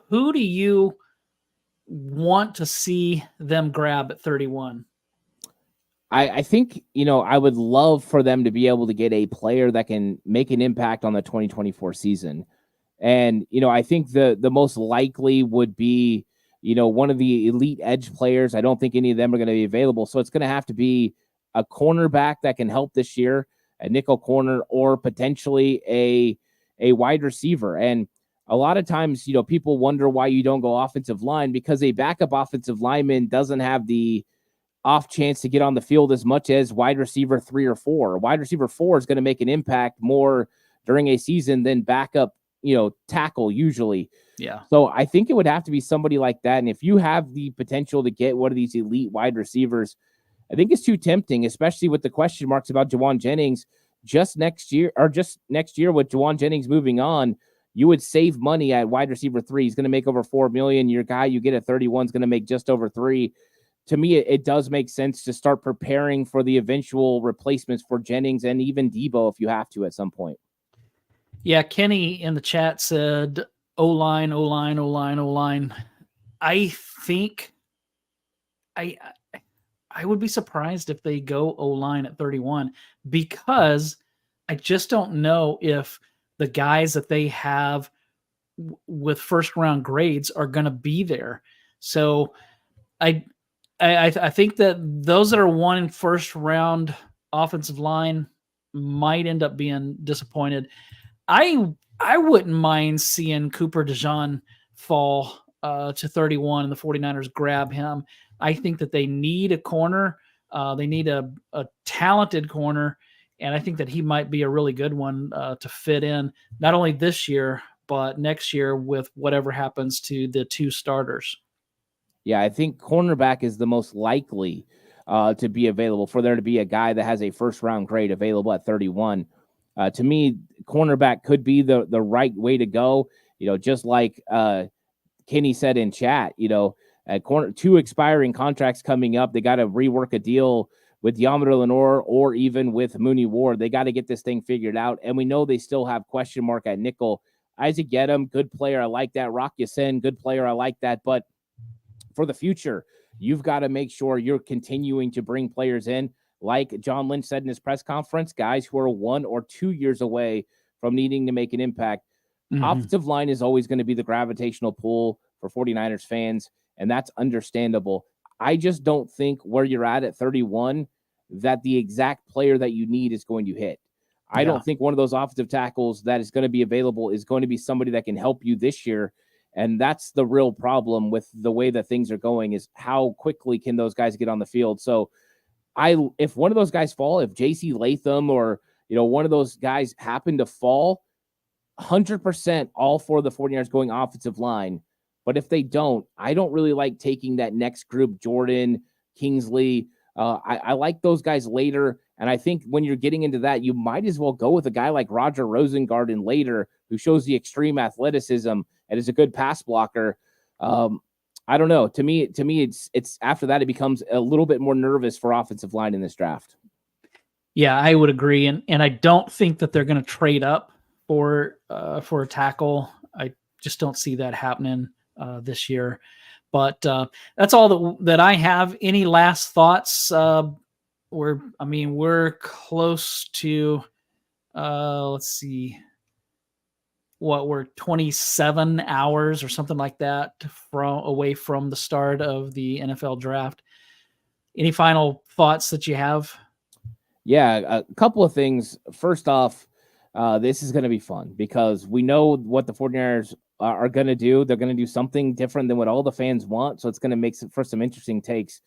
who do you want to see them grab at 31? I think, I would love for them to be able to get a player that can make an impact on the 2024 season. And, I think the most likely would be, one of the elite edge players. I don't think any of them are going to be available. So it's going to have to be a cornerback that can help this year, a nickel corner, or potentially a wide receiver. And a lot of times, people wonder why you don't go offensive line, because a backup offensive lineman doesn't have the off chance to get on the field as much as wide receiver 3 or 4. Wide receiver 4 is going to make an impact more during a season than backup, tackle usually. Yeah. So I think it would have to be somebody like that. And if you have the potential to get one of these elite wide receivers, I think it's too tempting, especially with the question marks about Jawan Jennings just next year with Jawan Jennings moving on. You would save money at wide receiver 3. He's going to make over $4 million. Your guy you get at 31 is going to make just over $3 million. to me, it does make sense to start preparing for the eventual replacements for Jennings and even Debo if you have to at some point. Yeah, Kenny in the chat said O-line, O-line, O-line, O-line. I think I would be surprised if they go O-line at 31, because I just don't know if the guys that they have with first round grades are going to be there. So I think that those that are one in first round offensive line might end up being disappointed. I wouldn't mind seeing Cooper DeJean fall to 31 and the 49ers grab him. I think that they need a corner. They need a talented corner, and I think that he might be a really good one to fit in, not only this year, but next year with whatever happens to the two starters. Yeah, I think cornerback is the most likely to be available, for there to be a guy that has a first-round grade available at 31. To me, cornerback could be the right way to go. Just like Kenny said in chat, two expiring contracts coming up. They got to rework a deal with Yamada Lenore or even with Mooney Ward. They got to get this thing figured out. And we know they still have question mark at nickel. Isaac Gedem, good player. I like that. Rock Yasin, good player. I like that. But for the future, you've got to make sure you're continuing to bring players in. Like John Lynch said in his press conference, guys who are 1 or 2 years away from needing to make an impact. Mm-hmm. Offensive line is always going to be the gravitational pull for 49ers fans, and that's understandable. I just don't think where you're at 31, that the exact player that you need is going to hit. I don't think one of those offensive tackles that is going to be available is going to be somebody that can help you this year. And that's the real problem with the way that things are going, is how quickly can those guys get on the field. So if one of those guys fall, if JC Latham or, one of those guys happen to fall, 100% all for the 49ers going offensive line. But if they don't, I don't really like taking that next group, Jordan, Kingsley. I like those guys later. And I think when you're getting into that, you might as well go with a guy like Roger Rosengarten later, who shows the extreme athleticism and is a good pass blocker. I don't know. To me, it's after that, it becomes a little bit more nervous for offensive line in this draft. Yeah, I would agree. And I don't think that they're going to trade up for a tackle. I just don't see that happening this year. But that's all that I have. Any last thoughts? We're close to, let's see, we're 27 hours or something like that away from the start of the NFL draft. Any final thoughts that you have? Yeah, a couple of things. First off, this is going to be fun because we know what the 49ers are going to do. They're going to do something different than what all the fans want. So it's going to make for some interesting takes.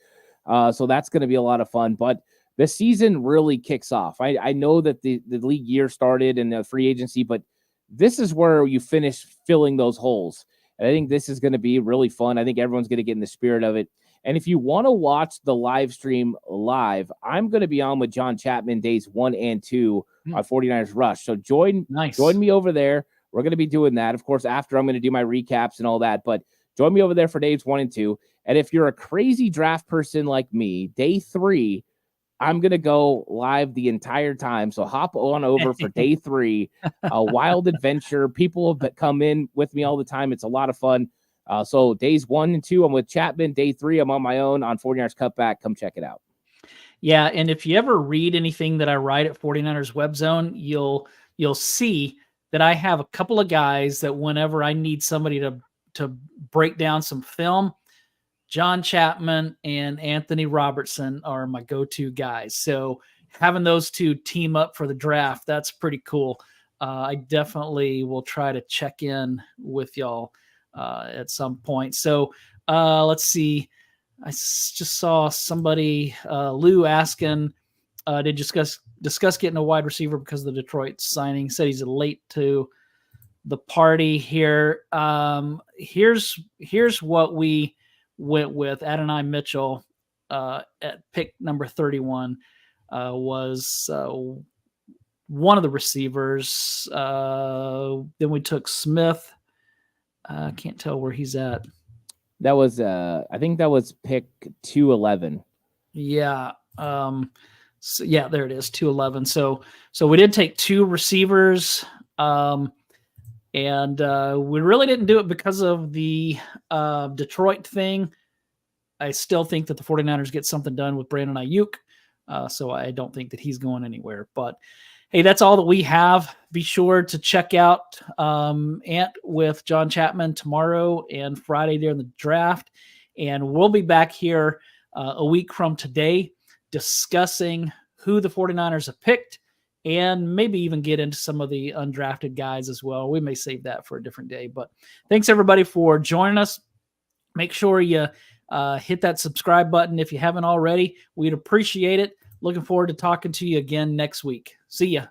So that's going to be a lot of fun. But the season really kicks off. I know that the league year started and the free agency, but this is where you finish filling those holes. And I think this is going to be really fun. I think everyone's going to get in the spirit of it. And if you want to watch the live stream live, I'm going to be on with John Chapman days 1 and 2 on 49ers Rush. So join me over there. We're going to be doing that. Of course, after I'm going to do my recaps and all that, but join me over there for days 1 and 2. And if you're a crazy draft person like me, day 3, I'm going to go live the entire time. So hop on over for day 3, a wild adventure. People have come in with me all the time. It's a lot of fun. So days 1 and 2, I'm with Chapman. Day 3, I'm on my own on 49ers Cutback. Come check it out. Yeah, and if you ever read anything that I write at 49ers Web Zone, you'll see that I have a couple of guys that whenever I need somebody to break down some film, John Chapman and Anthony Robertson are my go-to guys. So having those two team up for the draft, that's pretty cool. I definitely will try to check in with y'all at some point. So let's see. I just saw somebody, Lou, asking, did discuss getting a wide receiver because of the Detroit signing. Said he's late to the party here. Here's what we went with. Adonai Mitchell at pick number 31 was one of the receivers. Then we took Smith. I can't tell where he's at. That was I think that was pick 211. Yeah. So yeah, there it is, 211. So we did take 2 receivers. And we really didn't do it because of the Detroit thing. I still think that the 49ers get something done with Brandon Ayuk. So I don't think that he's going anywhere. But hey, that's all that we have. Be sure to check out Ant with John Chapman tomorrow and Friday during the draft. And we'll be back here a week from today discussing who the 49ers have picked and maybe even get into some of the undrafted guys as well. We may save that for a different day. But thanks, everybody, for joining us. Make sure you hit that subscribe button if you haven't already. We'd appreciate it. Looking forward to talking to you again next week. See ya.